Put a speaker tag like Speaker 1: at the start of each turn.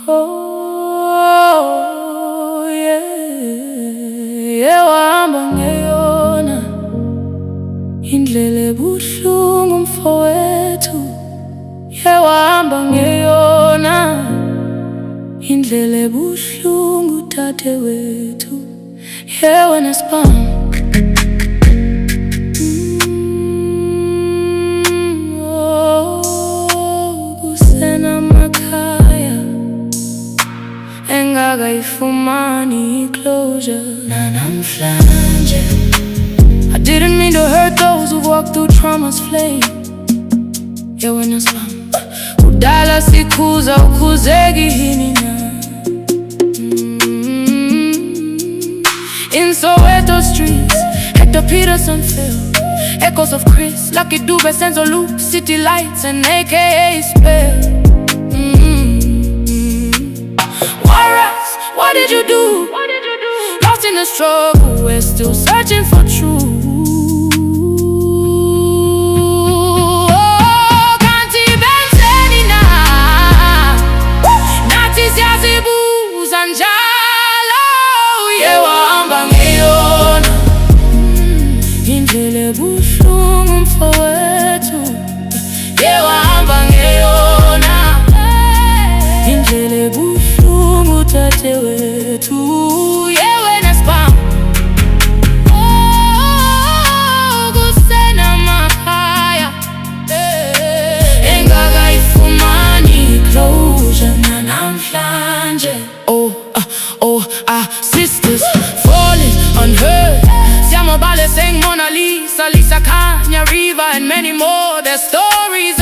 Speaker 1: Oh, yeah, wahamba ngeyona indlela ebuhlungu mfowethu. Wahamba ngeyona indlela ebuhlungu dadewethu. Wena spam engakayifumani closure nanamhlanje. I didn't mean to hurt those who walked through trauma's flame. Wena spam udala sikhuza ukhuzeki yini na. In Soweto streets, Hector Peterson filled echoes of Chris, Lucky Dube, Senzo Luke, city lights and AKA spell. What did you do? Lost in the struggle, we're still searching for truth. Oh, kanti benzeni na nathi siyazibuza njalo. Wahamba ngeyona indlela ebuhlungu mfowethu. Wahamba ngeyona indlela ebuhlungu dadewethu. Wena spam kusenamakhaya engakayifumani closure nanamhlanje. Sisters falling unheard. Siamo Bale, Sing, Mona Lisa, Lisa Kanya, Riva and many more. Their stories